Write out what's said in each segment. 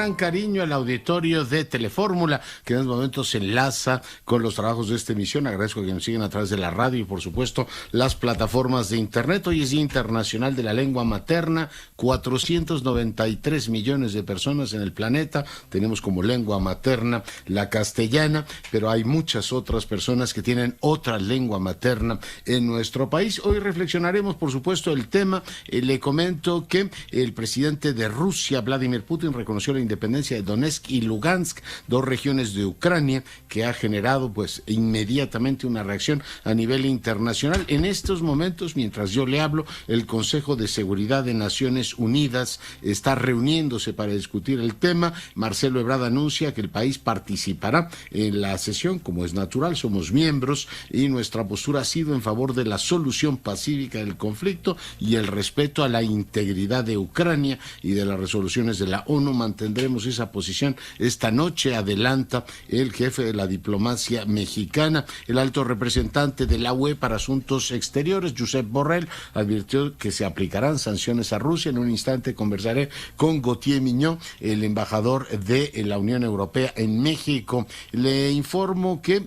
gran cariño al auditorio de Telefórmula, que en estos momentos se enlaza con los trabajos de esta emisión. Agradezco que nos sigan a través de la radio y, por supuesto, las plataformas de Internet. Hoy es Día Internacional de la Lengua Materna. 493 millones de personas en el planeta tenemos como lengua materna la castellana, pero hay muchas otras personas que tienen otra lengua materna en nuestro país. Hoy reflexionaremos, por supuesto, el tema. Le comento que el presidente de Rusia, Vladimir Putin, reconoció la independencia de Donetsk y Lugansk, dos regiones de Ucrania, que ha generado pues inmediatamente una reacción a nivel internacional. En estos momentos, mientras yo le hablo, el Consejo de Seguridad de Naciones Unidas está reuniéndose para discutir el tema. Marcelo Ebrard anuncia que el país participará en la sesión, como es natural, somos miembros, y nuestra postura ha sido en favor de la solución pacífica del conflicto y el respeto a la integridad de Ucrania y de las resoluciones de la ONU. Mantendremos esa posición esta noche, adelanta el jefe de la diplomacia mexicana. El alto representante de la UE para Asuntos Exteriores, Josep Borrell, advirtió que se aplicarán sanciones a Rusia. En un instante conversaré con Gauthier Mignot, el embajador de la Unión Europea en México. Le informo que,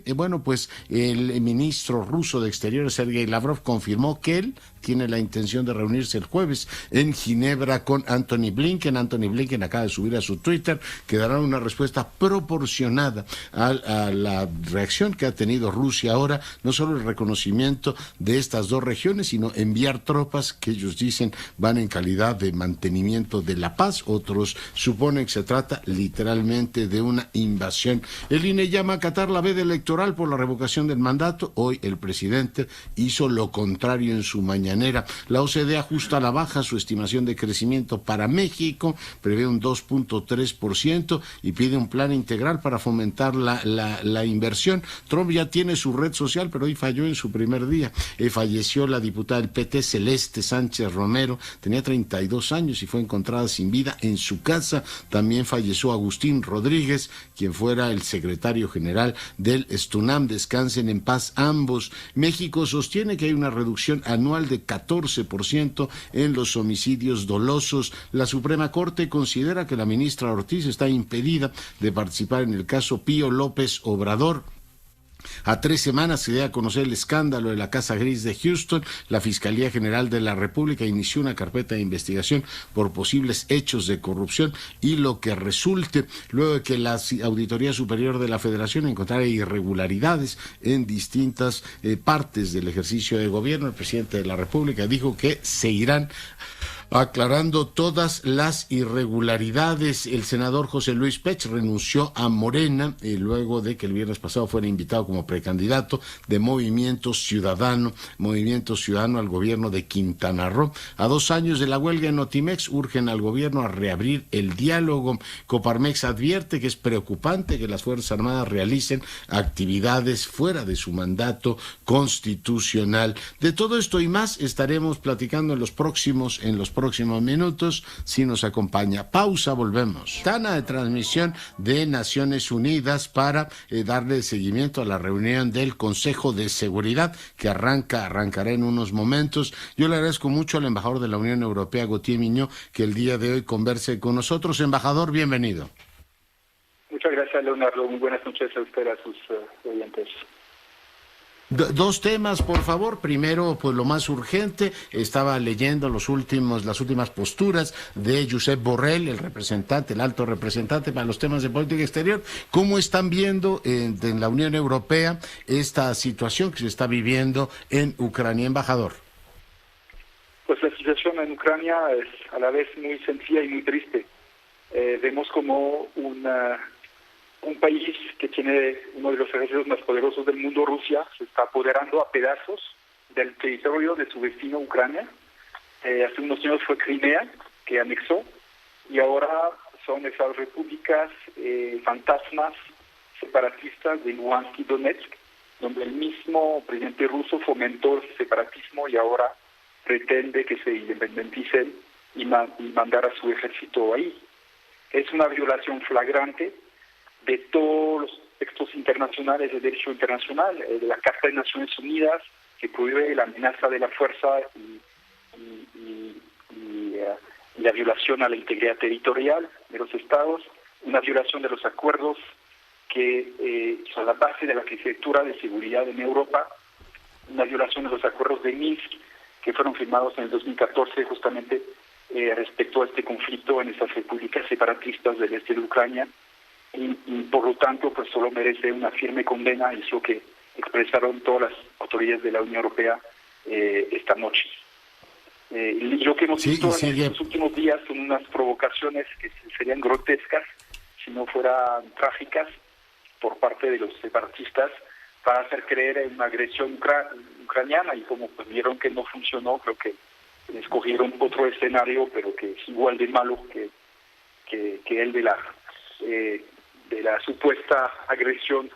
pues el ministro ruso de Exteriores, Sergei Lavrov, confirmó que él tiene la intención de reunirse el jueves en Ginebra con Antony Blinken. Antony Blinken acaba de subir a su Twitter que dará una respuesta proporcionada a la reacción que ha tenido Rusia ahora, no solo el reconocimiento de estas dos regiones, sino enviar tropas que ellos dicen van en calidad de mantenimiento de la paz. Otros suponen que se trata literalmente de una invasión. El INE llama a Qatar la veda electoral por la revocación del mandato. Hoy el presidente hizo lo contrario en su mañanera. La OCDE ajusta a la baja su estimación de crecimiento para México, prevé un 2.3% y pide un plan integral para fomentar la inversión. Trump ya tiene su red social, pero hoy falló en su primer día. Falleció la diputada del PT, Celeste Sánchez Romero, tenía 32 años y fue encontrada sin vida en su casa. También falleció Agustín Rodríguez, quien fuera el secretario general del STUNAM. Descansen en paz ambos. México sostiene que hay una reducción anual de 14% en los homicidios dolosos. La Suprema Corte considera que la ministra Ortiz está impedida de participar en el caso Pío López Obrador. A 3 semanas se dio a conocer el escándalo de la Casa Gris de Houston. La Fiscalía General de la República inició una carpeta de investigación por posibles hechos de corrupción y lo que resulte, luego de que la Auditoría Superior de la Federación encontrara irregularidades en distintas partes del ejercicio de gobierno. El presidente de la República dijo que se irán aclarando todas las irregularidades. El senador José Luis Pech renunció a Morena luego de que el viernes pasado fuera invitado como precandidato de Movimiento Ciudadano al gobierno de Quintana Roo. A 2 años de la huelga en Notimex, urgen al gobierno a reabrir el diálogo. Coparmex advierte que es preocupante que las Fuerzas Armadas realicen actividades fuera de su mandato constitucional. De todo esto y más estaremos platicando en los próximos minutos, si nos acompaña. Pausa, volvemos. Tana de transmisión de Naciones Unidas para darle seguimiento a la reunión del Consejo de Seguridad que arrancará en unos momentos. Yo le agradezco mucho al embajador de la Unión Europea, Gauthier Mignot, que el día de hoy converse con nosotros. Embajador, bienvenido. Muchas gracias, Leonardo. Muy buenas noches a usted, a sus oyentes. Dos temas, por favor. Primero, pues lo más urgente. Estaba leyendo las últimas posturas de Josep Borrell, el alto representante para los temas de política exterior. ¿Cómo están viendo en la Unión Europea esta situación que se está viviendo en Ucrania, embajador? Pues la situación en Ucrania es a la vez muy sencilla y muy triste. Vemos como un país que tiene uno de los ejércitos más poderosos del mundo, Rusia, se está apoderando a pedazos del territorio de su vecino Ucrania. Hace unos años fue Crimea, que anexó, y ahora son esas repúblicas fantasmas separatistas de Luhansk y Donetsk, donde el mismo presidente ruso fomentó el separatismo y ahora pretende que se independenticen y mandar a su ejército ahí. Es una violación flagrante de todos los textos internacionales de derecho internacional, de la Carta de Naciones Unidas, que prohíbe la amenaza de la fuerza y la violación a la integridad territorial de los estados, una violación de los acuerdos que son la base de la arquitectura de seguridad en Europa, una violación de los acuerdos de Minsk que fueron firmados en el 2014 justamente respecto a este conflicto en esas repúblicas separatistas del este de Ucrania y por lo tanto pues solo merece una firme condena, y es lo que expresaron todas las autoridades de la Unión Europea esta noche. Lo que hemos visto en estos últimos días son unas provocaciones que serían grotescas si no fueran trágicas por parte de los separatistas para hacer creer en una agresión ucraniana, y como pues vieron que no funcionó, creo que escogieron otro escenario, pero que es igual de malo que el de la supuesta agresión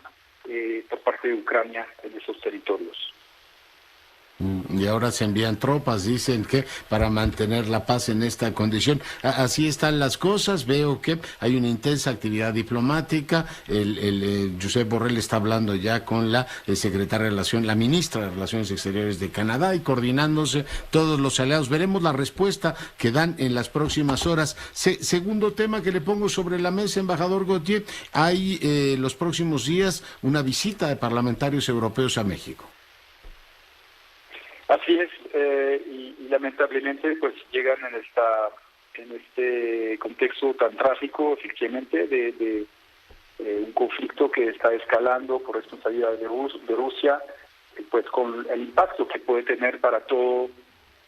por parte de Ucrania en esos territorios. Y ahora se envían tropas, dicen que para mantener la paz en esta condición. Así están las cosas. Veo que hay una intensa actividad diplomática. Josep Borrell está hablando ya con la secretaria de Relaciones, la ministra de Relaciones Exteriores de Canadá, y coordinándose todos los aliados. Veremos la respuesta que dan en las próximas horas. Segundo tema que le pongo sobre la mesa, embajador Gautier, hay los próximos días una visita de parlamentarios europeos a México. Así es, y lamentablemente pues llegan en este contexto tan trágico, efectivamente, de un conflicto que está escalando por responsabilidad de Rusia, pues con el impacto que puede tener para todo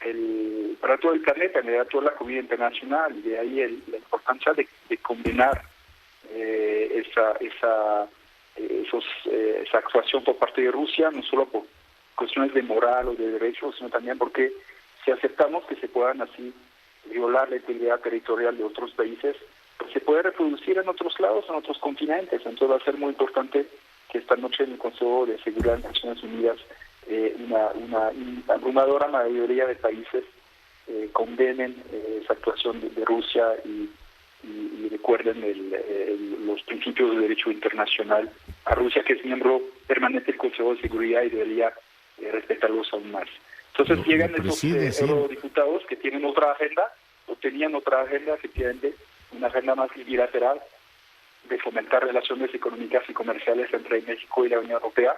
el planeta, en realidad toda la comunidad internacional, y de ahí la importancia de condenar esa actuación por parte de Rusia, no solo por cuestiones de moral o de derechos, sino también porque si aceptamos que se puedan así violar la integridad territorial de otros países, pues se puede reproducir en otros lados, en otros continentes. Entonces va a ser muy importante que esta noche en el Consejo de Seguridad de Naciones Unidas una abrumadora mayoría de países condenen esa actuación de Rusia y recuerden los principios de derecho internacional a Rusia, que es miembro permanente del Consejo de Seguridad y debería respetarlos aún más. Entonces llegan esos eurodiputados que tienen otra agenda, o tenían otra agenda, efectivamente, una agenda más bilateral de fomentar relaciones económicas y comerciales entre México y la Unión Europea,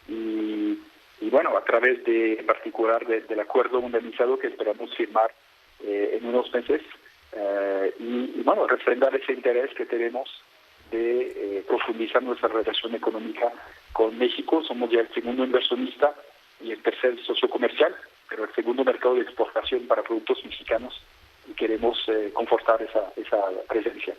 y bueno, a través en particular del acuerdo modernizado que esperamos firmar en unos meses, y bueno, refrendar ese interés que tenemos de profundizar nuestra relación económica con México. Somos ya el segundo inversionista y el tercer socio comercial, pero el segundo mercado de exportación para productos mexicanos, y queremos confortar esa presencia.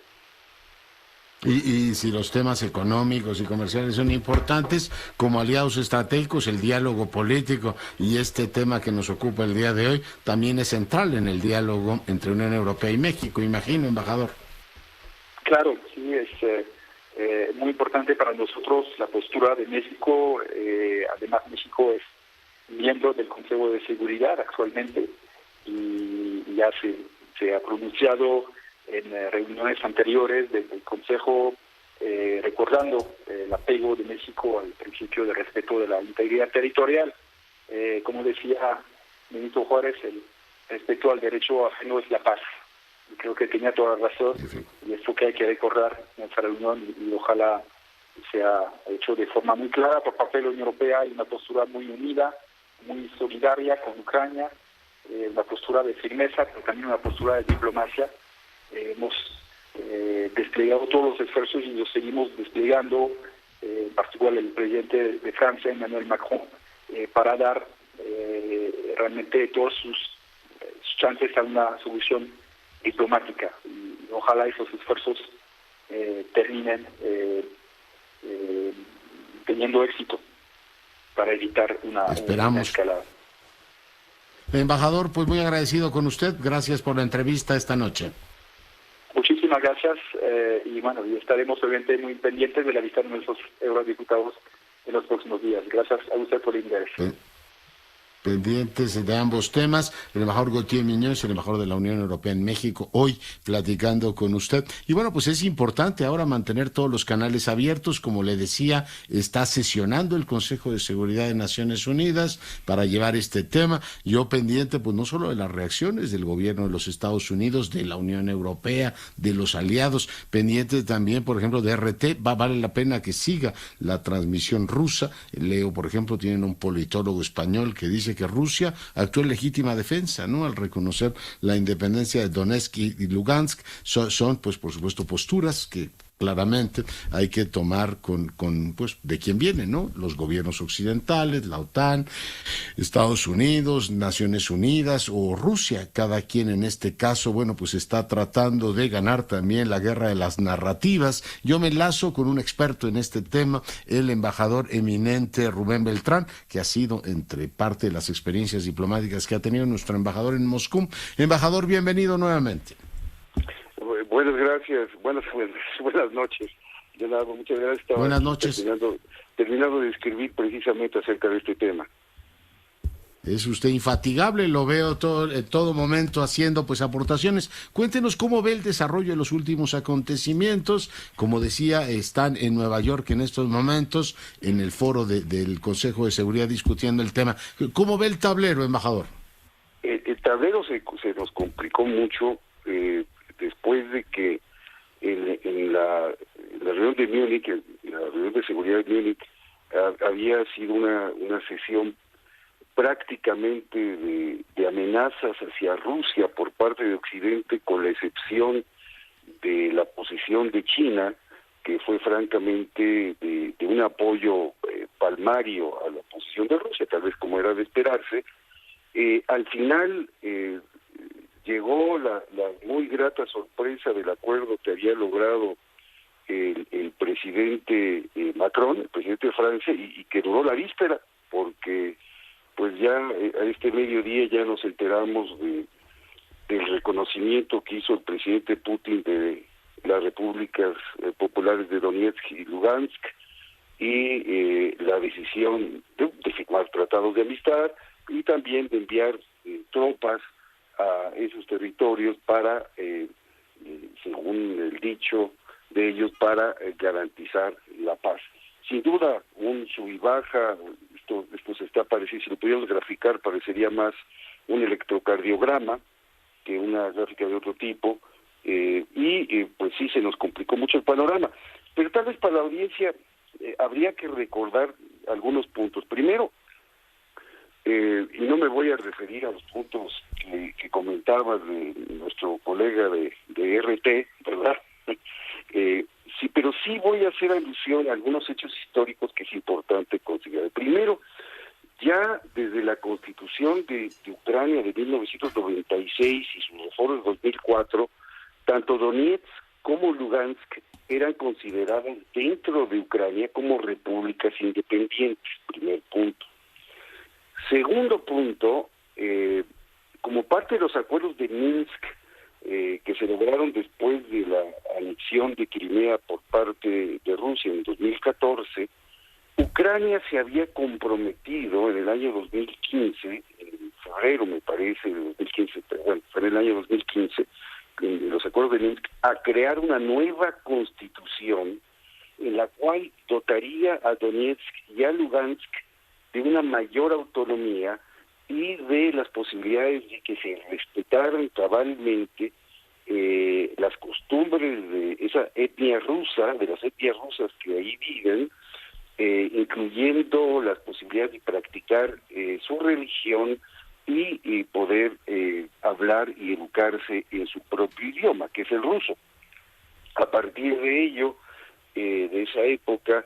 Y si los temas económicos y comerciales son importantes, como aliados estratégicos, el diálogo político y este tema que nos ocupa el día de hoy también es central en el diálogo entre Unión Europea y México, imagino, embajador. Claro, sí, es muy importante para nosotros la postura de México. Además, México es miembro del Consejo de Seguridad actualmente y ya se ha pronunciado en reuniones anteriores del Consejo, recordando el apego de México al principio de respeto de la integridad territorial. Como decía Benito Juárez, el respeto al derecho ajeno es la paz. Y creo que tenía toda la razón, y esto que hay que recordar en esta reunión, y ojalá sea hecho de forma muy clara por parte de la Unión Europea. Hay una postura muy unida, muy solidaria con Ucrania, una postura de firmeza, pero también una postura de diplomacia. Hemos desplegado todos los esfuerzos y los seguimos desplegando, en particular el presidente de Francia, Emmanuel Macron, para dar realmente todas sus chances a una solución diplomática, y ojalá esos esfuerzos terminen teniendo éxito para evitar una escalada. Embajador, pues muy agradecido con usted, gracias por la entrevista esta noche. Muchísimas gracias, y bueno, y estaremos obviamente muy pendientes de la visita de nuestros eurodiputados en los próximos días. Gracias a usted por el interés. pendientes de ambos temas. El embajador Gautier Muñoz, el embajador de la Unión Europea en México, hoy platicando con usted. Y bueno, pues es importante ahora mantener todos los canales abiertos. Como le decía, está sesionando el Consejo de Seguridad de Naciones Unidas para llevar este tema. Yo pendiente, pues no solo de las reacciones del gobierno de los Estados Unidos, de la Unión Europea, de los aliados, pendiente también, por ejemplo, de RT. Vale la pena que siga la transmisión rusa. Leo, por ejemplo, tienen un politólogo español que dice que Rusia actuó en legítima defensa, ¿no? Al reconocer la independencia de Donetsk y Lugansk, son, pues, por supuesto, posturas que claramente hay que tomar pues, de quién viene, ¿no? Los gobiernos occidentales, la OTAN, Estados Unidos, Naciones Unidas o Rusia. Cada quien en este caso, bueno, pues está tratando de ganar también la guerra de las narrativas. Yo me enlazo con un experto en este tema, el embajador eminente Rubén Beltrán, que ha sido entre parte de las experiencias diplomáticas que ha tenido nuestro embajador en Moscú. Embajador, bienvenido nuevamente. Buenas gracias, buenas noches. De nada, muchas gracias. Estaba buenas noches. Terminando de escribir precisamente acerca de este tema. Es usted infatigable, lo veo en todo momento haciendo pues aportaciones. Cuéntenos cómo ve el desarrollo de los últimos acontecimientos. Como decía, están en Nueva York en estos momentos, en el foro del Consejo de Seguridad discutiendo el tema. ¿Cómo ve el tablero, embajador? El tablero se nos complicó mucho después de que en la reunión de Múnich, en la reunión de seguridad de Múnich, había sido una sesión prácticamente de amenazas hacia Rusia por parte de Occidente, con la excepción de la posición de China, que fue francamente de un apoyo palmario a la posición de Rusia, tal vez como era de esperarse. Al final llegó la muy grata sorpresa del acuerdo que había logrado el presidente Macron, el presidente de Francia, y que duró la víspera, porque pues ya a este mediodía ya nos enteramos del reconocimiento que hizo el presidente Putin de las repúblicas populares de Donetsk y Lugansk, y la decisión de firmar tratados de amistad y también de enviar tropas a esos territorios para, según el dicho de ellos, para garantizar la paz. Sin duda, un sub y baja, esto se está pareciendo, si lo pudiéramos graficar, parecería más un electrocardiograma que una gráfica de otro tipo, pues sí, se nos complicó mucho el panorama. Pero tal vez para la audiencia habría que recordar algunos puntos. Primero, y no me voy a referir a los puntos que comentaba de nuestro colega de RT, ¿verdad? Sí, pero sí voy a hacer alusión a algunos hechos históricos que es importante considerar. Primero, ya desde la Constitución de Ucrania de 1996 y su reforma de 2004, tanto Donetsk como Lugansk eran consideradas dentro de Ucrania como repúblicas independientes, primer punto. Segundo punto, como parte de los acuerdos de Minsk, que se lograron después de la anexión de Crimea por parte de Rusia en 2014, Ucrania se había comprometido en el año 2015, en febrero me parece, de 2015, pero bueno, fue en el año 2015, en los acuerdos de Minsk, a crear una nueva constitución en la cual dotaría a Donetsk y a Lugansk de una mayor autonomía y de las posibilidades de que se respetaran cabalmente las costumbres de esa etnia rusa, de las etnias rusas que ahí viven, incluyendo las posibilidades de practicar su religión y poder hablar y educarse en su propio idioma, que es el ruso. A partir de ello, de esa época,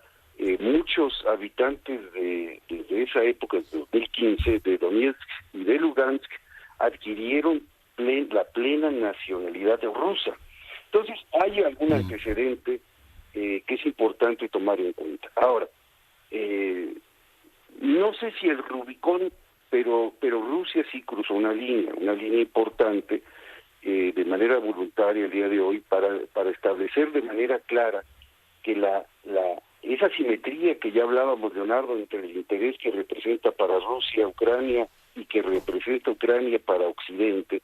muchos habitantes desde esa época, de 2015, de Donetsk y de Lugansk, adquirieron la plena nacionalidad rusa. Entonces, hay algún antecedente que es importante tomar en cuenta. Ahora, no sé si el Rubicón, pero Rusia sí cruzó una línea importante, de manera voluntaria el día de hoy, para establecer de manera clara que esa simetría que ya hablábamos, Leonardo, entre el interés que representa para Rusia, Ucrania que representa Ucrania para Occidente,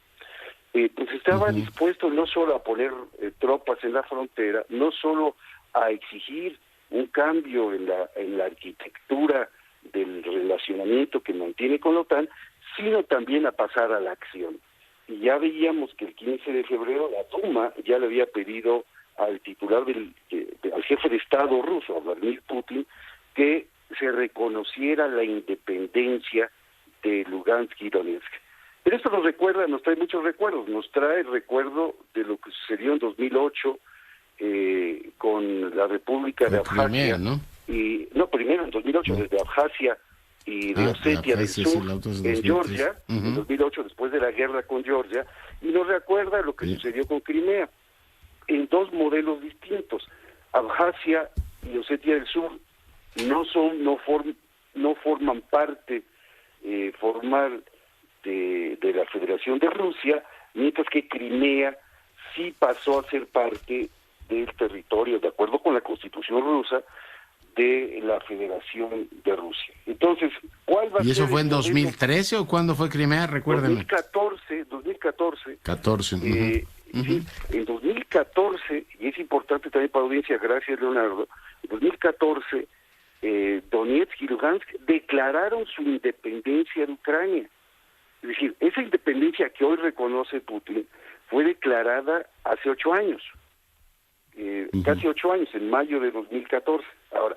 pues estaba dispuesto no solo a poner tropas en la frontera, no solo a exigir un cambio en la arquitectura del relacionamiento que mantiene con la OTAN, sino también a pasar a la acción. Y ya veíamos que el 15 de febrero la Duma ya le había pedido al titular al jefe de Estado ruso, a Vladimir Putin, que se reconociera la independencia de Lugansk y Donetsk. Pero esto nos trae muchos recuerdos, nos trae el recuerdo de lo que sucedió en 2008 con la República de Abjasia. Crimea, ¿no? Primero en 2008, desde Abjasia y de Osetia del Sur, en Georgia, en 2008, después de la guerra con Georgia, y nos recuerda lo que sucedió con Crimea, en dos modelos distintos. Abjasia y Osetia del Sur no forman parte formal de la Federación de Rusia, mientras que Crimea sí pasó a ser parte del territorio, de acuerdo con la Constitución rusa, de la Federación de Rusia. Entonces, ¿cuál va a ser? ¿Y eso fue en 2013 o cuándo fue Crimea? Recuérdeme. 2014. 14. Sí, en 2014, y es importante también para la audiencia, gracias Leonardo, en 2014 Donetsk y Lugansk declararon su independencia de Ucrania. Es decir, esa independencia que hoy reconoce Putin fue declarada hace 8 años, casi 8 años, en mayo de 2014. Ahora,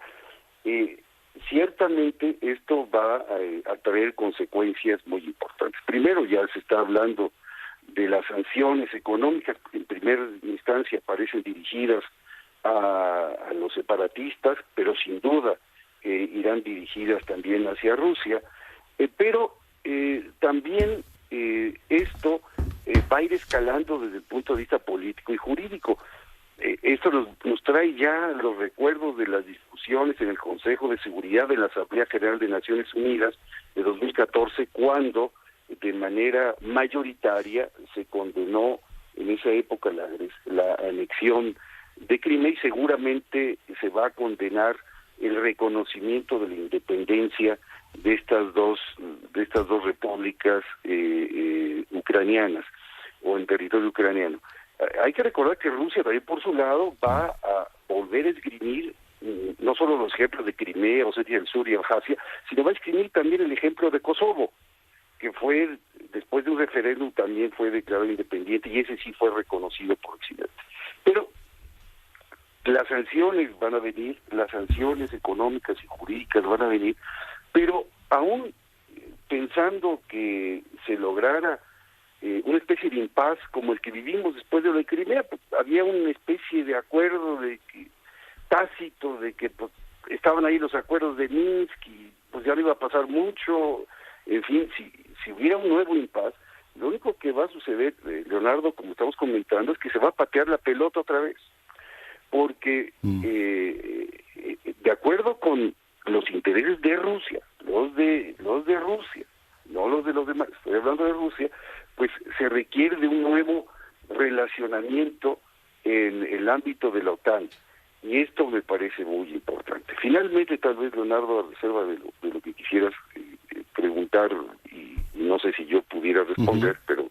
ciertamente esto va a traer consecuencias muy importantes. Primero, ya se está hablando de las sanciones económicas, que en primera instancia parecen dirigidas a los separatistas, pero sin duda irán dirigidas también hacia Rusia, pero también esto va a ir escalando desde el punto de vista político y jurídico. Esto nos trae ya los recuerdos de las discusiones en el Consejo de Seguridad de la Asamblea General de Naciones Unidas de 2014, cuando de manera mayoritaria se condenó en esa época la anexión de Crimea, y seguramente se va a condenar el reconocimiento de la independencia de estas dos repúblicas ucranianas o en territorio ucraniano. Hay que recordar que Rusia también por su lado va a volver a esgrimir no solo los ejemplos de Crimea, Osetia del Sur y Abjasia, sino va a esgrimir también el ejemplo de Kosovo, que fue, después de un referéndum, también fue declarado independiente, y ese sí fue reconocido por Occidente. Pero las sanciones van a venir, las sanciones económicas y jurídicas van a venir, pero aún pensando que se lograra una especie de impas como el que vivimos después de lo de Crimea, pues, había una especie de acuerdo tácito de que pues, estaban ahí los acuerdos de Minsk y pues ya no iba a pasar mucho. En fin, si hubiera un nuevo impas, lo único que va a suceder, Leonardo, como estamos comentando, es que se va a patear la pelota otra vez, porque de acuerdo con los intereses de Rusia, los de Rusia, no los de los demás, estoy hablando de Rusia, pues se requiere de un nuevo relacionamiento en el ámbito de la OTAN, y esto me parece muy importante. Finalmente, tal vez, Leonardo, a reserva de lo que quisieras preguntar, y no sé si yo pudiera responder, pero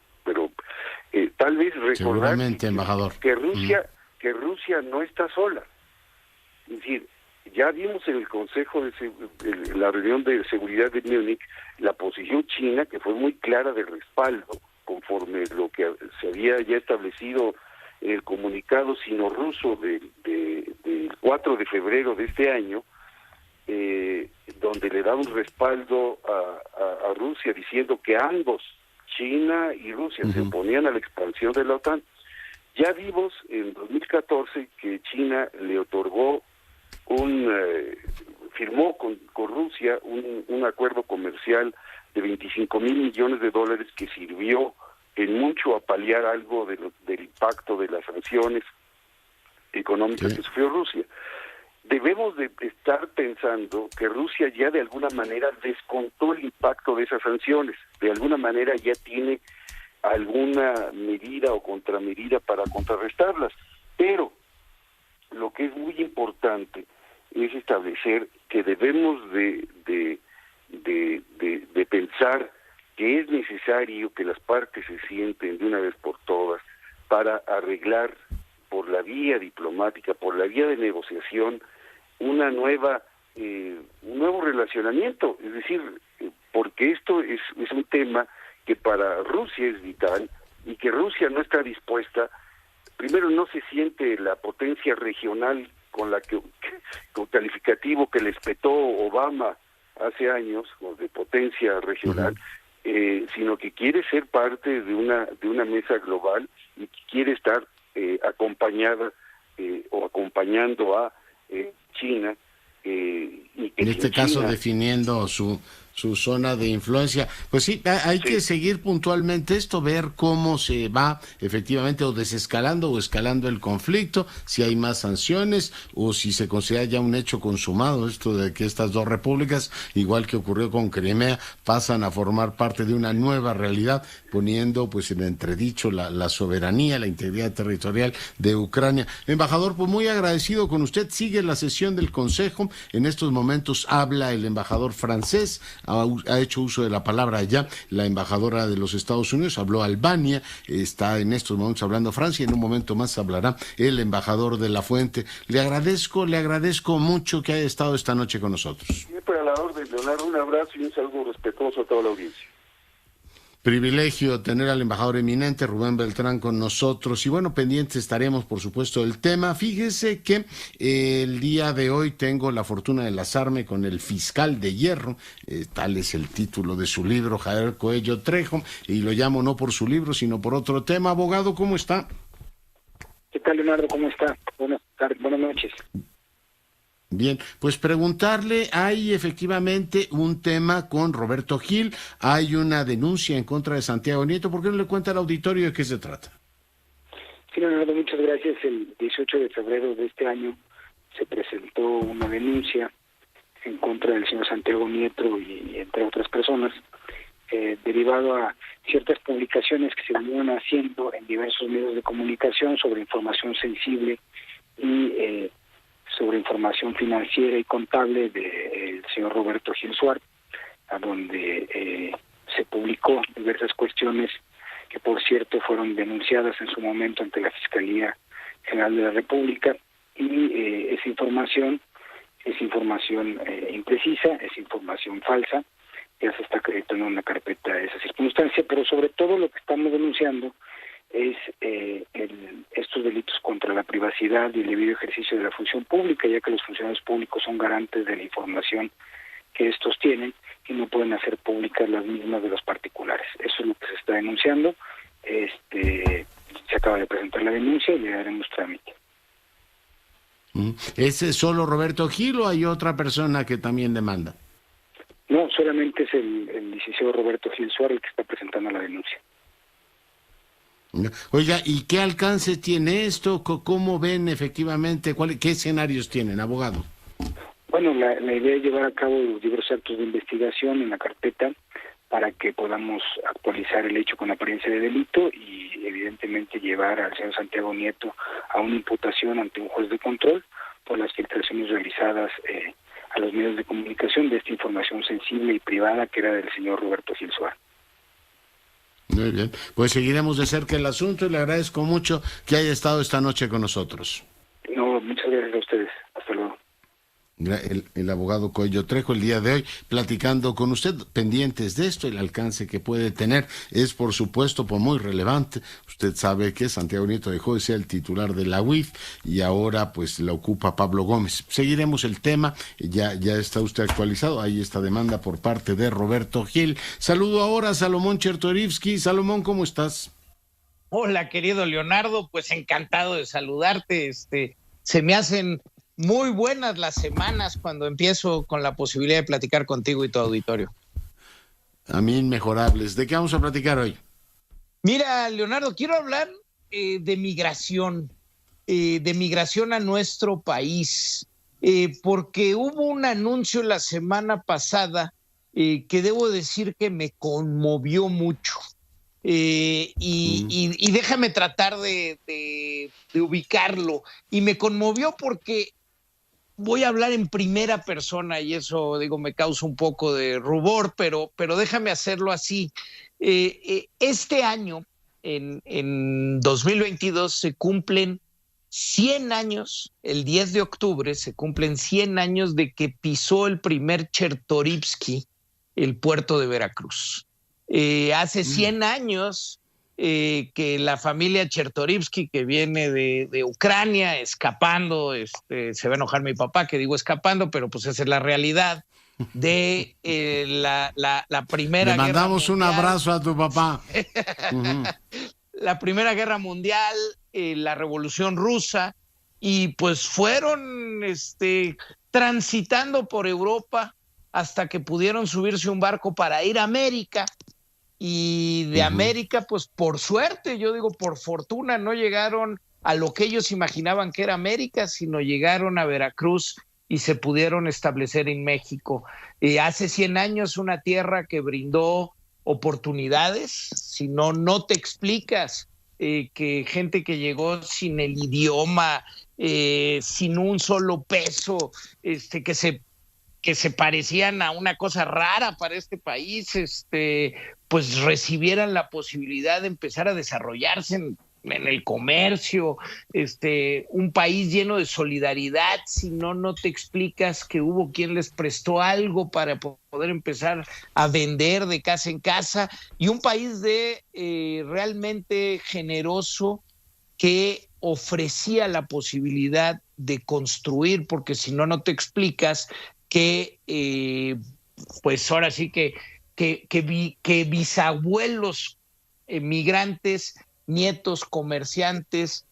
tal vez recordar que Rusia no está sola. Es decir, ya vimos en el Consejo en la reunión de seguridad de Múnich la posición china, que fue muy clara de respaldo conforme lo que se había ya establecido en el comunicado sino-ruso del 4 de febrero de este año, donde le da un respaldo a Rusia, diciendo que ambos, China y Rusia, se oponían a la expansión de la OTAN. Ya vimos en 2014 que China le otorgó firmó con Rusia un acuerdo comercial de $25,000 millones que sirvió en mucho a paliar algo del impacto de las sanciones económicas que sufrió Rusia. Debemos de estar pensando que Rusia ya de alguna manera descontó el impacto de esas sanciones, de alguna manera ya tiene alguna medida o contramedida para contrarrestarlas, pero lo que es muy importante es establecer que debemos de pensar que es necesario que las partes se sienten de una vez por todas para arreglar por la vía diplomática, por la vía de negociación, un nuevo relacionamiento, es decir, porque esto es un tema que para Rusia es vital y que Rusia no está dispuesta, primero no se siente la potencia regional con calificativo que les petó Obama hace años, de potencia regional, sino que quiere ser parte de una mesa global y que quiere estar acompañada o acompañando a China, y que en este caso definiendo su zona de influencia. Pues sí, hay que seguir puntualmente esto, ver cómo se va efectivamente o desescalando o escalando el conflicto, si hay más sanciones o si se considera ya un hecho consumado esto de que estas dos repúblicas, igual que ocurrió con Crimea, pasan a formar parte de una nueva realidad, poniendo pues en entredicho la soberanía, la integridad territorial de Ucrania. Embajador, pues muy agradecido con usted. Sigue la sesión del Consejo. En estos momentos habla el embajador francés, ha hecho uso de la palabra ya la embajadora de los Estados Unidos, habló Albania, está en estos momentos hablando Francia, en un momento más hablará el embajador de La Fuente. Le agradezco mucho que haya estado esta noche con nosotros. Siempre a la orden, Leonardo, un abrazo y un saludo respetuoso a toda la audiencia. Privilegio tener al embajador eminente Rubén Beltrán con nosotros y bueno, pendientes estaremos por supuesto del tema. Fíjese que el día de hoy tengo la fortuna de enlazarme con el fiscal de hierro, tal es el título de su libro, Javier Coello Trejo, y lo llamo no por su libro sino por otro tema. Abogado, ¿cómo está? ¿Qué tal, Leonardo? ¿Cómo está? Buenas tardes, buenas noches. Bien, pues preguntarle, hay efectivamente un tema con Roberto Gil, hay una denuncia en contra de Santiago Nieto. ¿Por qué no le cuenta al auditorio de qué se trata? Sí, Leonardo, muchas gracias. El 18 de febrero de este año se presentó una denuncia en contra del señor Santiago Nieto y entre otras personas, derivado a ciertas publicaciones que se venían haciendo en diversos medios de comunicación sobre información sensible y sobre información financiera y contable del señor Roberto Gil Suárez, a donde se publicó diversas cuestiones que, por cierto, fueron denunciadas en su momento ante la Fiscalía General de la República, y esa información es información imprecisa, es información falsa, ya se está acreditando en una carpeta de esa circunstancia, pero sobre todo lo que estamos denunciando es estos delitos contra la privacidad y el debido ejercicio de la función pública, ya que los funcionarios públicos son garantes de la información que estos tienen y no pueden hacer públicas las mismas de los particulares. Eso es lo que se está denunciando. Se acaba de presentar la denuncia y le daremos trámite. ¿Es solo Roberto Gil o hay otra persona que también demanda? No, solamente es el licenciado Roberto Gil Suárez el que está presentando la denuncia. Oiga, ¿y qué alcance tiene esto? ¿Cómo ven efectivamente? ¿Qué escenarios tienen, abogado? Bueno, la idea es llevar a cabo los diversos actos de investigación en la carpeta para que podamos actualizar el hecho con apariencia de delito y evidentemente llevar al señor Santiago Nieto a una imputación ante un juez de control por las filtraciones realizadas a los medios de comunicación de esta información sensible y privada que era del señor Roberto Gil Suárez. Muy bien, pues seguiremos de cerca el asunto y le agradezco mucho que haya estado esta noche con nosotros. No, muchas gracias a ustedes. Hasta luego. El abogado Coello Trejo el día de hoy platicando con usted, pendientes de esto. El alcance que puede tener es por supuesto muy relevante. Usted sabe que Santiago Nieto dejó de ser el titular de la UIF y ahora pues la ocupa Pablo Gómez. Seguiremos el tema, ya está usted actualizado, ahí está demanda por parte de Roberto Gil. Saludo ahora a Salomón Chertorivsky. Salomón, ¿cómo estás? Hola, querido Leonardo, pues encantado de saludarte. Se me hacen muy buenas las semanas cuando empiezo con la posibilidad de platicar contigo y tu auditorio. A mí inmejorables. ¿De qué vamos a platicar hoy? Mira, Leonardo, quiero hablar de migración a nuestro país, porque hubo un anuncio la semana pasada que debo decir que me conmovió mucho. Y déjame tratar de ubicarlo. Y me conmovió porque voy a hablar en primera persona y eso, digo, me causa un poco de rubor, pero déjame hacerlo así. Este año, en 2022, se cumplen 100 años, el 10 de octubre, se cumplen 100 años de que pisó el primer Chertorivsky el puerto de Veracruz. Hace 100 años que la familia Chertorivsky, que viene de Ucrania, escapando, se va a enojar mi papá que digo escapando, pero pues esa es la realidad, de la Primera Guerra Mundial. Le mandamos un abrazo a tu papá. Uh-huh. La Primera Guerra Mundial, la Revolución Rusa, y pues fueron transitando por Europa hasta que pudieron subirse a un barco para ir a América, y de América, pues por suerte, yo digo por fortuna, no llegaron a lo que ellos imaginaban que era América, sino llegaron a Veracruz y se pudieron establecer en México. Hace 100 años una tierra que brindó oportunidades, si no te explicas, que gente que llegó sin el idioma, sin un solo peso, que se parecían a una cosa rara para este país, pues recibieran la posibilidad de empezar a desarrollarse en el comercio, un país lleno de solidaridad. Si no te explicas que hubo quien les prestó algo para poder empezar a vender de casa en casa, y un país realmente generoso que ofrecía la posibilidad de construir, porque si no te explicas que pues ahora sí que bisabuelos migrantes, nietos comerciantes,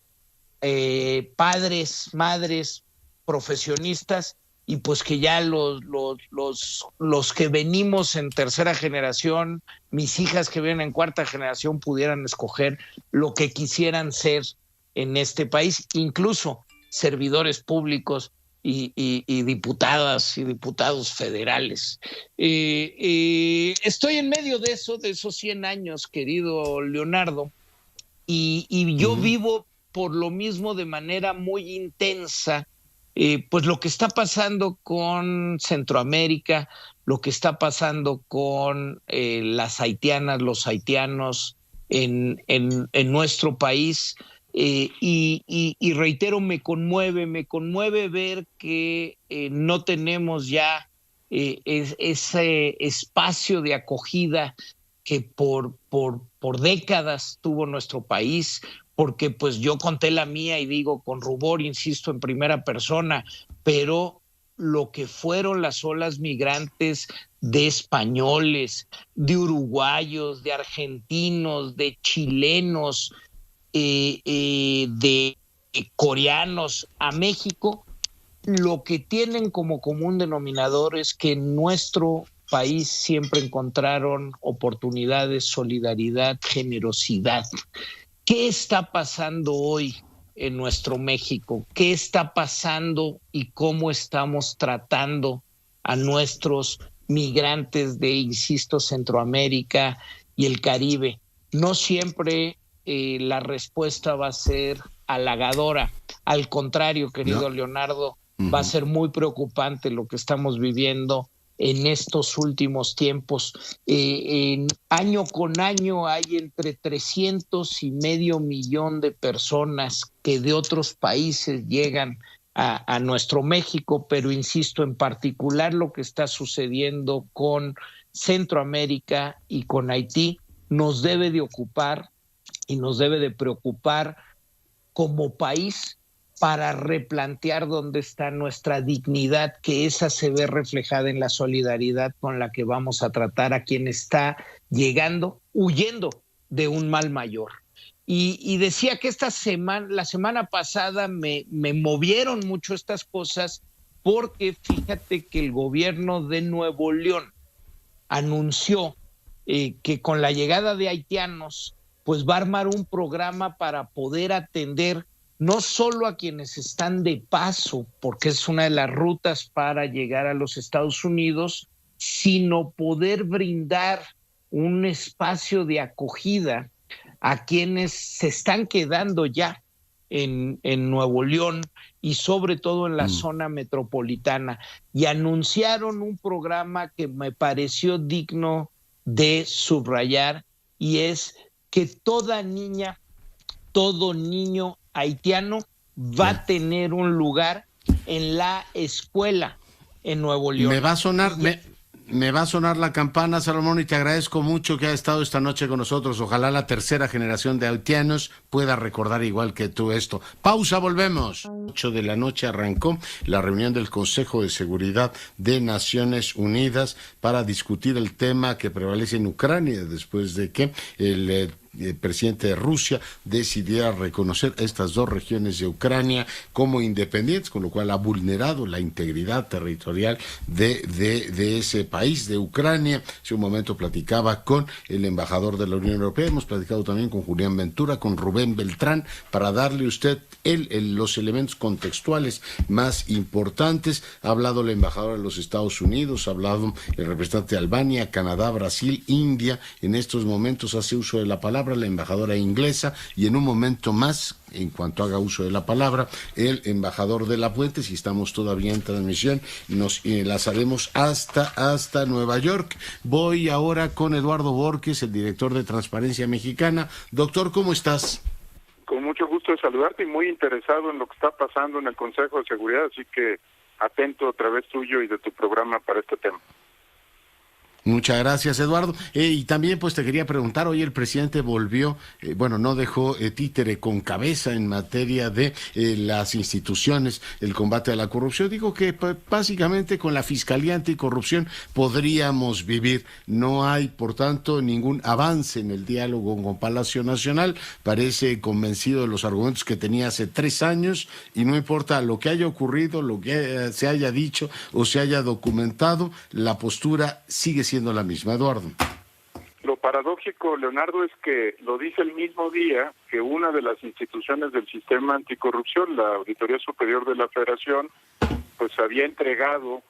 padres, madres, profesionistas, y pues que ya los que venimos en tercera generación, mis hijas que vienen en cuarta generación, pudieran escoger lo que quisieran ser en este país, incluso servidores públicos y diputadas y diputados federales. Estoy en medio de esos 100 años, querido Leonardo, y yo vivo por lo mismo de manera muy intensa, pues lo que está pasando con Centroamérica, lo que está pasando con las haitianas, los haitianos en nuestro país. Y reitero, me conmueve ver que no tenemos ya ese espacio de acogida que por décadas tuvo nuestro país, porque pues yo conté la mía y digo con rubor, insisto, en primera persona, pero lo que fueron las olas migrantes de españoles, de uruguayos, de argentinos, de chilenos, de coreanos a México, lo que tienen como común denominador es que en nuestro país siempre encontraron oportunidades, solidaridad, generosidad. ¿Qué está pasando hoy en nuestro México? ¿Qué está pasando y cómo estamos tratando a nuestros migrantes de, insisto, Centroamérica y el Caribe? No siempre la respuesta va a ser halagadora. Al contrario, querido Leonardo, va a ser muy preocupante lo que estamos viviendo en estos últimos tiempos. Año con año hay entre 300.5 millones de personas que de otros países llegan a nuestro México, pero insisto, en particular lo que está sucediendo con Centroamérica y con Haití nos debe de ocupar y nos debe de preocupar como país para replantear dónde está nuestra dignidad, que esa se ve reflejada en la solidaridad con la que vamos a tratar a quien está llegando, huyendo de un mal mayor. Y decía que la semana pasada me movieron mucho estas cosas, porque fíjate que el gobierno de Nuevo León anunció que con la llegada de haitianos, pues va a armar un programa para poder atender no solo a quienes están de paso, porque es una de las rutas para llegar a los Estados Unidos, sino poder brindar un espacio de acogida a quienes se están quedando ya en Nuevo León y sobre todo en la zona metropolitana, y anunciaron un programa que me pareció digno de subrayar, y es que toda niña, todo niño haitiano va a tener un lugar en la escuela en Nuevo León. Me va a sonar la campana, Salomón, y te agradezco mucho que hayas estado esta noche con nosotros. Ojalá la tercera generación de haitianos pueda recordar igual que tú esto. Pausa, volvemos. 8 de la noche arrancó la reunión del Consejo de Seguridad de Naciones Unidas para discutir el tema que prevalece en Ucrania después de que el presidente de Rusia decidiera reconocer estas dos regiones de Ucrania como independientes, con lo cual ha vulnerado la integridad territorial de ese país, de Ucrania. Hace un momento platicaba con el embajador de la Unión Europea, hemos platicado también con Julián Ventura, con Rubén Beltrán, para darle a usted los elementos contextuales más importantes. Ha hablado el embajador de los Estados Unidos, ha hablado el representante de Albania, Canadá, Brasil, India. En estos momentos hace uso de la palabra la embajadora inglesa, y en un momento más, en cuanto haga uso de la palabra, el embajador de La Puente. Si estamos todavía en transmisión, nos enlazaremos hasta Nueva York. Voy ahora con Eduardo Borges, el director de Transparencia Mexicana. Doctor, ¿cómo estás? Con mucho gusto de saludarte y muy interesado en lo que está pasando en el Consejo de Seguridad, así que atento a través tuyo y de tu programa para este tema. Muchas gracias, Eduardo. Y también pues te quería preguntar, hoy el presidente volvió, no dejó títere con cabeza en materia de las instituciones, el combate a la corrupción. Digo que básicamente con la Fiscalía Anticorrupción podríamos vivir. No hay, por tanto, ningún avance en el diálogo con Palacio Nacional. Parece convencido de los argumentos que tenía hace 3 años, y no importa lo que haya ocurrido, lo que se haya dicho o se haya documentado, la postura sigue siendo la misma. Eduardo. Lo paradójico, Leonardo, es que lo dice el mismo día que una de las instituciones del sistema anticorrupción, la Auditoría Superior de la Federación, pues había entregado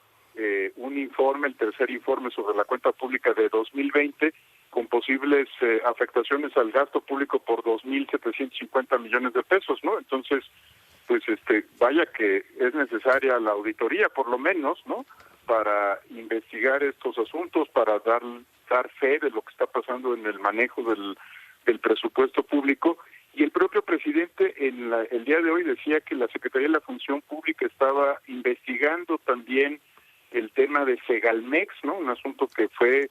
un informe, el tercer informe sobre la cuenta pública de 2020, con posibles afectaciones al gasto público por 2.750 millones de pesos, ¿no? Entonces, pues vaya que es necesaria la auditoría, por lo menos, ¿no?, para investigar estos asuntos, para dar fe de lo que está pasando en el manejo del presupuesto público. Y el propio presidente el día de hoy decía que la Secretaría de la Función Pública estaba investigando también el tema de Segalmex, ¿no?, un asunto que fue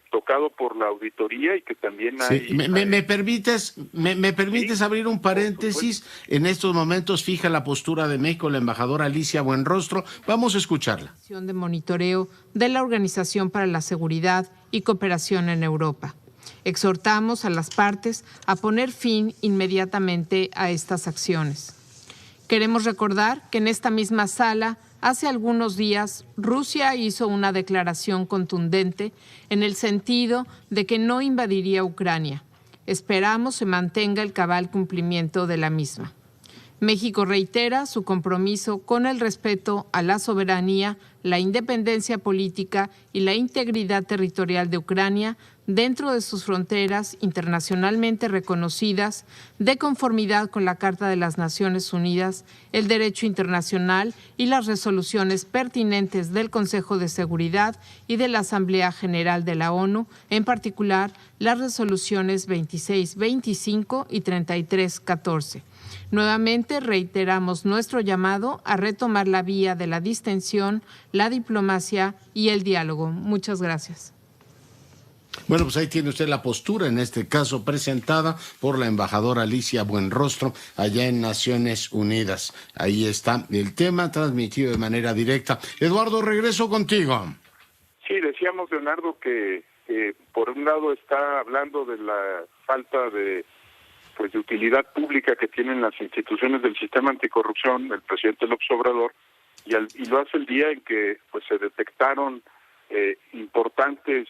tocado por la auditoría y que también hay... Sí. ¿Me permites abrir un paréntesis? En estos momentos fija la postura de México la embajadora Alicia Buenrostro. Vamos a escucharla. De monitoreo de la Organización para la Seguridad y Cooperación en Europa. Exhortamos a las partes a poner fin inmediatamente a estas acciones. Queremos recordar que en esta misma sala, hace algunos días, Rusia hizo una declaración contundente en el sentido de que no invadiría Ucrania. Esperamos se mantenga el cabal cumplimiento de la misma. México reitera su compromiso con el respeto a la soberanía, la independencia política y la integridad territorial de Ucrania dentro de sus fronteras internacionalmente reconocidas, de conformidad con la Carta de las Naciones Unidas, el derecho internacional y las resoluciones pertinentes del Consejo de Seguridad y de la Asamblea General de la ONU, en particular las resoluciones 2625 y 3314. Nuevamente reiteramos nuestro llamado a retomar la vía de la distensión, la diplomacia y el diálogo. Muchas gracias. Bueno, pues ahí tiene usted la postura, en este caso presentada por la embajadora Alicia Buenrostro, allá en Naciones Unidas. Ahí está el tema transmitido de manera directa. Eduardo, regreso contigo. Sí, decíamos, Leonardo, que por un lado está hablando de la falta de utilidad pública que tienen las instituciones del sistema anticorrupción, el presidente López Obrador, y lo hace el día en que se detectaron importantes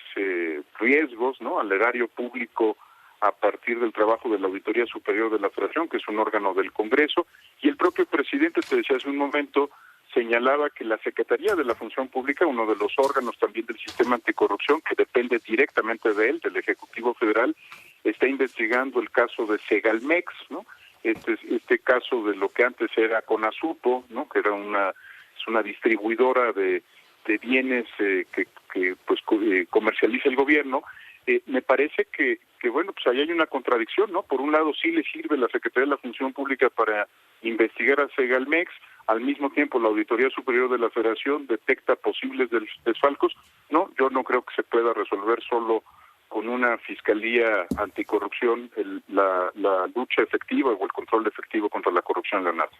riesgos, ¿no?, al erario público a partir del trabajo de la Auditoría Superior de la Federación, que es un órgano del Congreso, y el propio presidente, te decía hace un momento, señalaba que la Secretaría de la Función Pública, uno de los órganos también del sistema anticorrupción, que depende directamente de él, del Ejecutivo Federal, está investigando el caso de Segalmex, ¿no? este caso de lo que antes era Conasupo, ¿no? Que era una distribuidora de bienes que comercializa el gobierno. Me parece que bueno, pues ahí hay una contradicción, ¿no? Por un lado sí le sirve la Secretaría de la Función Pública para investigar a Segalmex, al mismo tiempo la Auditoría Superior de la Federación detecta posibles desfalcos. No, yo no creo que se pueda resolver solo con una fiscalía anticorrupción la lucha efectiva o el control efectivo contra la corrupción, Leonardo.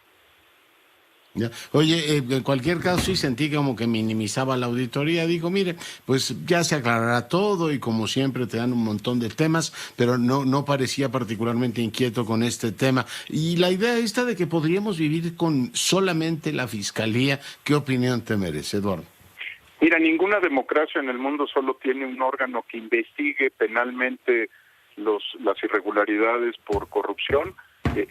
Ya. Oye, en cualquier caso sí sentí como que minimizaba la auditoría. Digo, mire, pues ya se aclarará todo y como siempre te dan un montón de temas, pero no parecía particularmente inquieto con este tema. Y la idea esta de que podríamos vivir con solamente la fiscalía, ¿qué opinión te merece, Eduardo? Mira, ninguna democracia en el mundo solo tiene un órgano que investigue penalmente las irregularidades por corrupción.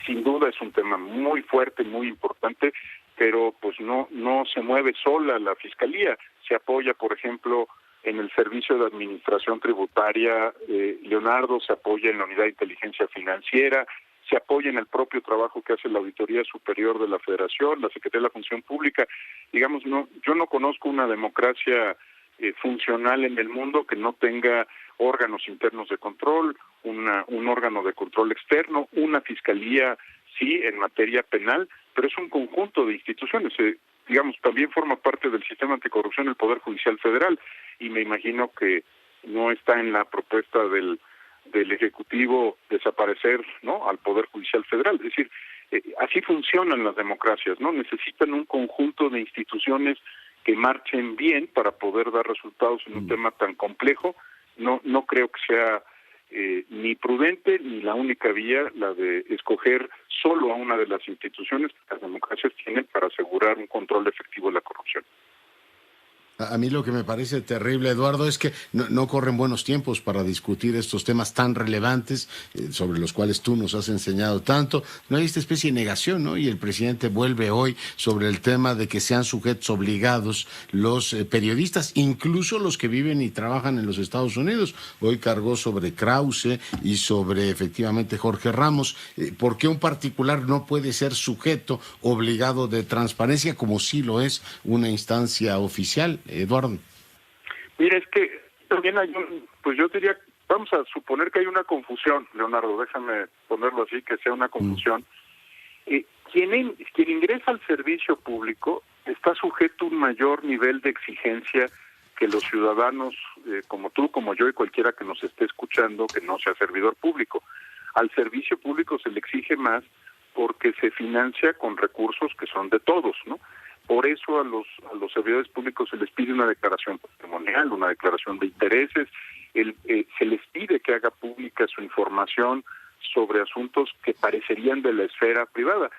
Sin duda es un tema muy fuerte, muy importante, pero pues no se mueve sola la Fiscalía. Se apoya, por ejemplo, en el Servicio de Administración Tributaria, Leonardo, se apoya en la Unidad de Inteligencia Financiera, se apoya en el propio trabajo que hace la Auditoría Superior de la Federación, la Secretaría de la Función Pública. Digamos, yo no conozco una democracia funcional en el mundo que no tenga órganos internos de control, un órgano de control externo, una fiscalía, sí, en materia penal, pero es un conjunto de instituciones. Digamos, también forma parte del sistema anticorrupción el Poder Judicial Federal, y me imagino que no está en la propuesta del Ejecutivo desaparecer, ¿no?, al Poder Judicial Federal. Es decir, así funcionan las democracias, ¿no? Necesitan un conjunto de instituciones que marchen bien para poder dar resultados en un tema tan complejo. No creo que sea ni prudente ni la única vía la de escoger solo a una de las instituciones que las democracias tienen para asegurar un control efectivo de la corrupción. A mí lo que me parece terrible, Eduardo, es que no corren buenos tiempos para discutir estos temas tan relevantes sobre los cuales tú nos has enseñado tanto. No hay esta especie de negación, ¿no? Y el presidente vuelve hoy sobre el tema de que sean sujetos obligados los periodistas, incluso los que viven y trabajan en los Estados Unidos. Hoy cargó sobre Krause y sobre efectivamente Jorge Ramos. ¿Por qué un particular no puede ser sujeto obligado de transparencia como sí lo es una instancia oficial? Eduardo. Mira, es que también hay pues yo diría, vamos a suponer que hay una confusión, Leonardo, déjame ponerlo así, que sea una confusión. Quien ingresa al servicio público está sujeto a un mayor nivel de exigencia que los ciudadanos, como tú, como yo y cualquiera que nos esté escuchando, que no sea servidor público. Al servicio público se le exige más porque se financia con recursos que son de todos, ¿no? Por eso a los servidores públicos se les pide una declaración patrimonial, una declaración de intereses, se les pide que haga pública su información sobre asuntos que parecerían de la esfera privada.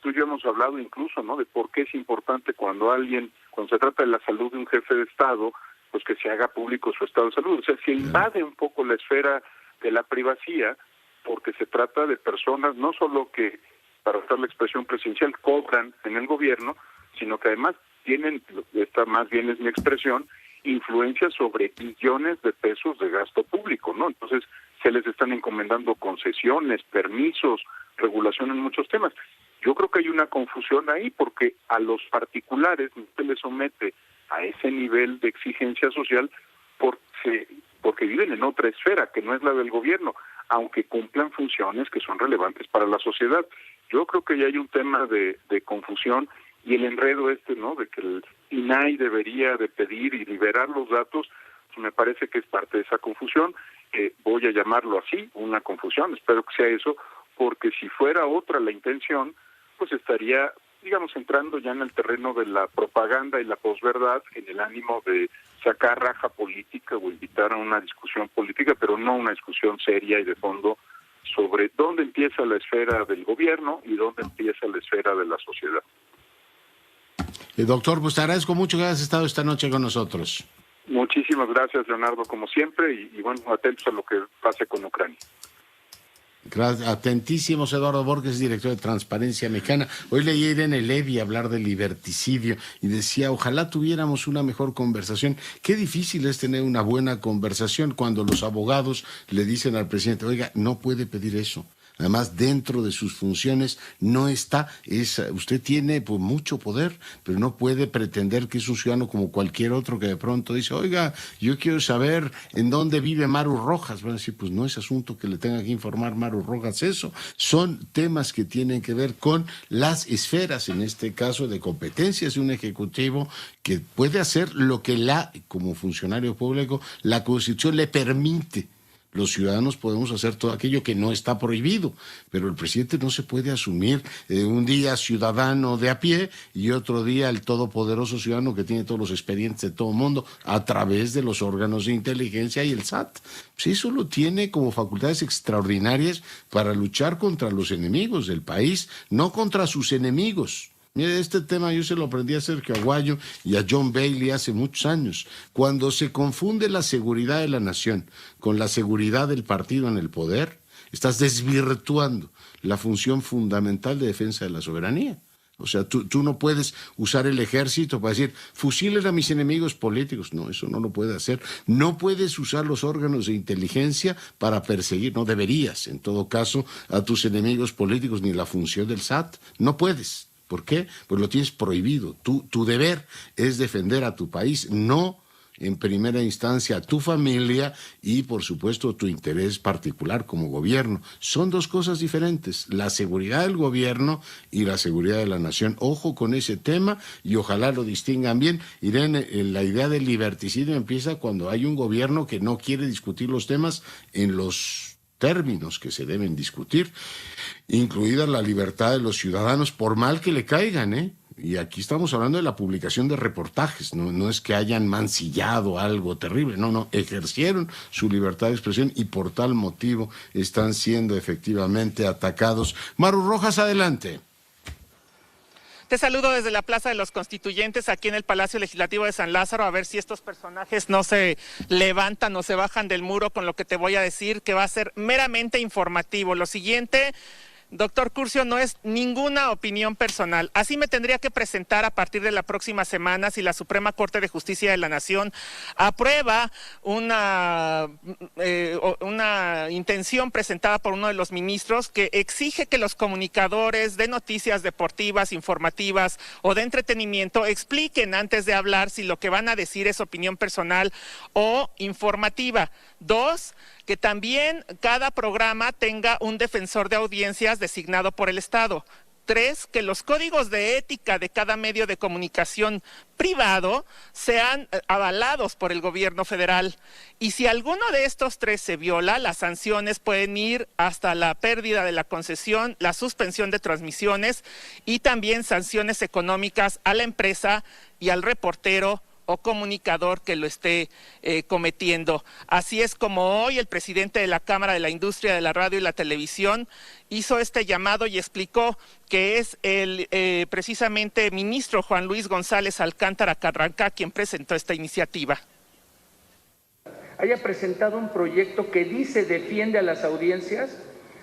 Tú y yo hemos hablado incluso, ¿no?, de por qué es importante cuando se trata de la salud de un jefe de Estado, pues que se haga público su estado de salud. O sea, se invade un poco la esfera de la privacidad, porque se trata de personas no solo que, para usar la expresión presidencial, cobran en el gobierno, sino que además tienen, esta más bien es mi expresión, influencia sobre billones de pesos de gasto público, ¿no? Entonces se les están encomendando concesiones, permisos, regulación en muchos temas. Yo creo que hay una confusión ahí porque a los particulares no se les somete a ese nivel de exigencia social porque viven en otra esfera que no es la del gobierno, aunque cumplan funciones que son relevantes para la sociedad. Yo creo que ya hay un tema de confusión. Y el enredo ¿no?, de que el INAI debería de pedir y liberar los datos, pues me parece que es parte de esa confusión. Voy a llamarlo así, una confusión, espero que sea eso, porque si fuera otra la intención, pues estaría, digamos, entrando ya en el terreno de la propaganda y la posverdad, en el ánimo de sacar raja política o invitar a una discusión política, pero no una discusión seria y de fondo sobre dónde empieza la esfera del gobierno y dónde empieza la esfera de la sociedad. Doctor, pues te agradezco mucho que hayas estado esta noche con nosotros. Muchísimas gracias, Leonardo, como siempre, y bueno, atentos a lo que pase con Ucrania. Gracias, atentísimos. Eduardo Borges, director de Transparencia Mexicana. Hoy leí a Irene Levy hablar del liberticidio y decía, ojalá tuviéramos una mejor conversación. Qué difícil es tener una buena conversación cuando los abogados le dicen al presidente, oiga, no puede pedir eso. Además, dentro de sus funciones no está usted tiene pues mucho poder, pero no puede pretender que es un ciudadano como cualquier otro que de pronto dice, oiga, yo quiero saber en dónde vive Maru Rojas. Van a decir, pues no es asunto que le tenga que informar Maru Rojas eso. Son temas que tienen que ver con las esferas, en este caso de competencias de un ejecutivo que puede hacer lo que como funcionario público, la Constitución le permite. Los ciudadanos podemos hacer todo aquello que no está prohibido, pero el presidente no se puede asumir un día ciudadano de a pie y otro día el todopoderoso ciudadano que tiene todos los expedientes de todo el mundo a través de los órganos de inteligencia y el SAT. Pues eso lo tiene como facultades extraordinarias para luchar contra los enemigos del país, no contra sus enemigos. Mire, este tema yo se lo aprendí a Sergio Aguayo y a John Bailey hace muchos años. Cuando se confunde la seguridad de la nación con la seguridad del partido en el poder, estás desvirtuando la función fundamental de defensa de la soberanía. O sea, tú no puedes usar el ejército para decir, fusilen a mis enemigos políticos. No, eso no lo puede hacer. No puedes usar los órganos de inteligencia para perseguir, no deberías, en todo caso, a tus enemigos políticos, ni la función del SAT. No puedes. ¿Por qué? Pues lo tienes prohibido. Tu deber es defender a tu país, no en primera instancia a tu familia y, por supuesto, tu interés particular como gobierno. Son dos cosas diferentes, la seguridad del gobierno y la seguridad de la nación. Ojo con ese tema y ojalá lo distingan bien. Irene, la idea del liberticidio empieza cuando hay un gobierno que no quiere discutir los temas en los términos que se deben discutir, incluida la libertad de los ciudadanos, por mal que le caigan, ¿eh? Y aquí estamos hablando de la publicación de reportajes, no es que hayan mancillado algo terrible, no, ejercieron su libertad de expresión y por tal motivo están siendo efectivamente atacados. Maru Rojas, adelante. Te saludo desde la Plaza de los Constituyentes, aquí en el Palacio Legislativo de San Lázaro, a ver si estos personajes no se levantan o se bajan del muro con lo que te voy a decir, que va a ser meramente informativo. Lo siguiente, doctor Curcio, no es ninguna opinión personal. Así me tendría que presentar a partir de la próxima semana si la Suprema Corte de Justicia de la Nación aprueba una intención presentada por uno de los ministros que exige que los comunicadores de noticias deportivas, informativas o de entretenimiento expliquen antes de hablar si lo que van a decir es opinión personal o informativa. 2, que también cada programa tenga un defensor de audiencias designado por el Estado. 3, que los códigos de ética de cada medio de comunicación privado sean avalados por el gobierno federal. Y si alguno de estos 3 se viola, las sanciones pueden ir hasta la pérdida de la concesión, la suspensión de transmisiones y también sanciones económicas a la empresa y al reportero o comunicador que lo esté cometiendo. Así es como hoy el presidente de la Cámara de la Industria de la Radio y la Televisión hizo este llamado y explicó que es el precisamente ministro Juan Luis González Alcántara Carranca quien presentó esta iniciativa. Haya presentado un proyecto que dice defiende a las audiencias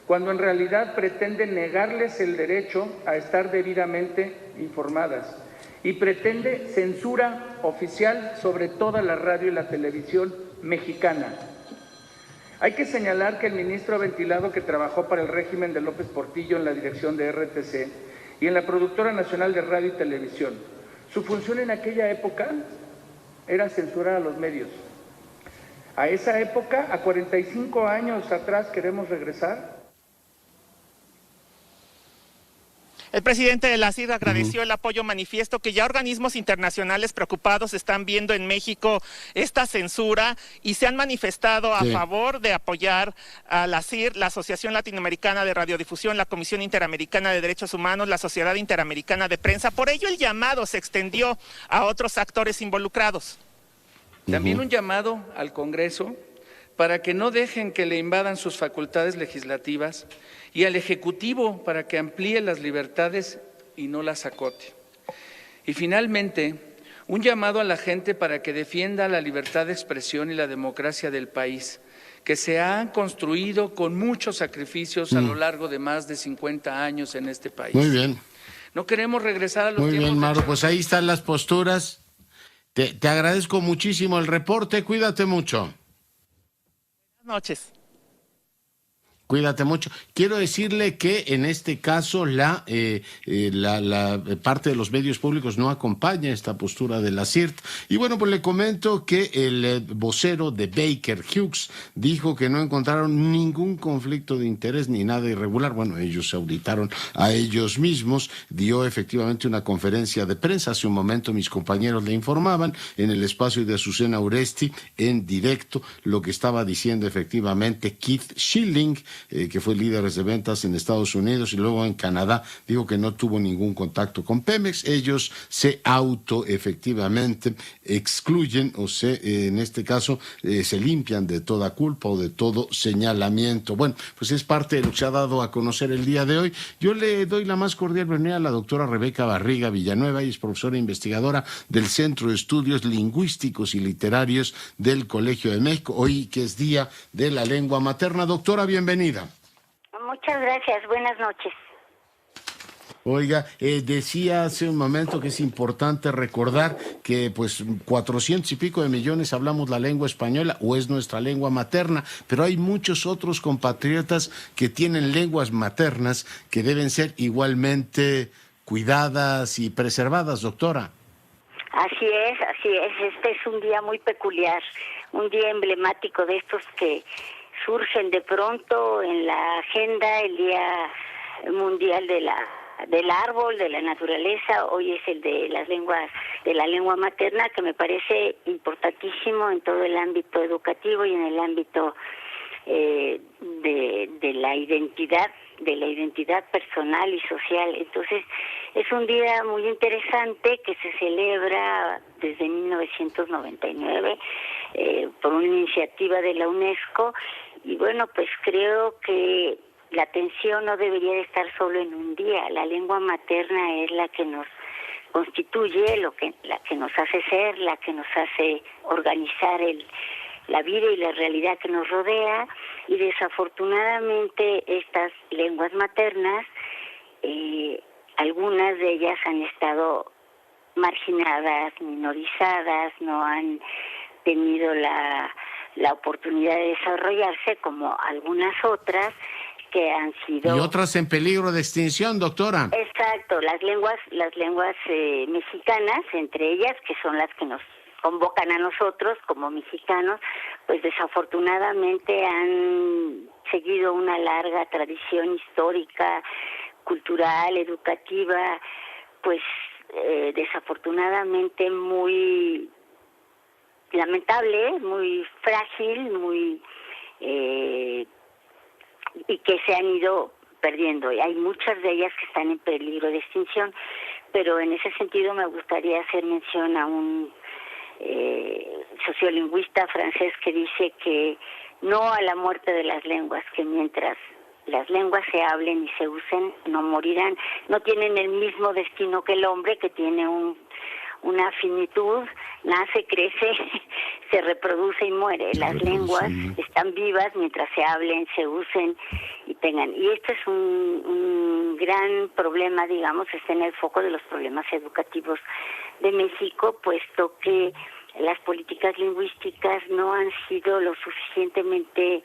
cuando en realidad pretende negarles el derecho a estar debidamente informadas y pretende censura oficial sobre toda la radio y la televisión mexicana. Hay que señalar que el ministro ha ventilado que trabajó para el régimen de López Portillo en la dirección de RTC y en la Productora Nacional de Radio y Televisión. Su función en aquella época era censurar a los medios. A esa época, a 45 años atrás, queremos regresar. El presidente de la CID agradeció el apoyo manifiesto que ya organismos internacionales preocupados están viendo en México esta censura y se han manifestado a favor de apoyar a la CIR, la Asociación Latinoamericana de Radiodifusión, la Comisión Interamericana de Derechos Humanos, la Sociedad Interamericana de Prensa. Por ello el llamado se extendió a otros actores involucrados. También un llamado al Congreso para que no dejen que le invadan sus facultades legislativas y al Ejecutivo para que amplíe las libertades y no las acote. Y finalmente, un llamado a la gente para que defienda la libertad de expresión y la democracia del país, que se han construido con muchos sacrificios a lo largo de más de 50 años en este país. Muy bien. No queremos regresar a los tiempos. Muy bien, Maru, pues ahí están las posturas. Te agradezco muchísimo el reporte, cuídate mucho. Buenas noches. Cuídate mucho. Quiero decirle que en este caso la parte de los medios públicos no acompaña esta postura de la CIRT. Y bueno, pues le comento que el vocero de Baker Hughes dijo que no encontraron ningún conflicto de interés ni nada irregular. Bueno, ellos se auditaron a ellos mismos. Dio efectivamente una conferencia de prensa. Hace un momento mis compañeros le informaban en el espacio de Azucena Uresti en directo lo que estaba diciendo efectivamente Keith Schilling, que fue líder de ventas en Estados Unidos y luego en Canadá. Dijo que no tuvo ningún contacto con Pemex. Ellos se efectivamente excluyen o en este caso se limpian de toda culpa o de todo señalamiento. Bueno, pues es parte de lo que se ha dado a conocer el día de hoy. Yo le doy la más cordial bienvenida a la doctora Rebeca Barriga Villanueva. Ella es profesora e investigadora del Centro de Estudios Lingüísticos y Literarios del Colegio de México. Hoy que es Día de la Lengua Materna. Doctora, bienvenida. Muchas gracias, buenas noches. Oiga, decía hace un momento que es importante recordar que pues 400 y pico de millones hablamos la lengua española o es nuestra lengua materna, pero hay muchos otros compatriotas que tienen lenguas maternas que deben ser igualmente cuidadas y preservadas, doctora. Así es, este es un día muy peculiar, un día emblemático de estos que surgen de pronto en la agenda, el Día Mundial del Árbol, de la Naturaleza. Hoy es el de las lenguas, de la lengua materna, que me parece importantísimo en todo el ámbito educativo y en el ámbito de la identidad personal y social. Entonces, es un día muy interesante que se celebra desde 1999 por una iniciativa de la UNESCO. Y bueno, pues creo que la atención no debería de estar solo en un día. La lengua materna es la que nos constituye, la que nos hace ser, la que nos hace organizar la vida y la realidad que nos rodea. Y desafortunadamente estas lenguas maternas, algunas de ellas han estado marginadas, minorizadas, no han tenido la oportunidad de desarrollarse como algunas otras que han sido... Y otras en peligro de extinción, doctora. Exacto, las lenguas mexicanas, entre ellas, que son las que nos convocan a nosotros como mexicanos, pues desafortunadamente han seguido una larga tradición histórica, cultural, educativa, pues desafortunadamente muy lamentable, muy frágil, muy y que se han ido perdiendo. Y hay muchas de ellas que están en peligro de extinción, pero en ese sentido me gustaría hacer mención a un sociolingüista francés que dice que no a la muerte de las lenguas, que mientras las lenguas se hablen y se usen, no morirán, no tienen el mismo destino que el hombre, que tiene una finitud, nace, crece, se reproduce y muere. Las lenguas están vivas mientras se hablen, se usen y tengan. Y este es un gran problema, digamos, está en el foco de los problemas educativos de México, puesto que las políticas lingüísticas no han sido lo suficientemente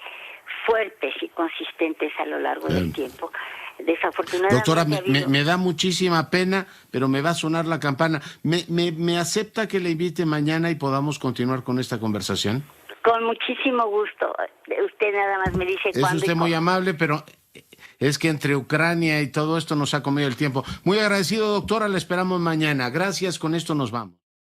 fuertes y consistentes a lo largo del tiempo. Desafortunadamente... Doctora, me da muchísima pena, pero me va a sonar la campana. ¿Me acepta que le invite mañana y podamos continuar con esta conversación? Con muchísimo gusto. Usted nada más me dice cuándo. Es usted muy amable, pero es que entre Ucrania y todo esto nos ha comido el tiempo. Muy agradecido, doctora, la esperamos mañana. Gracias, con esto nos vamos.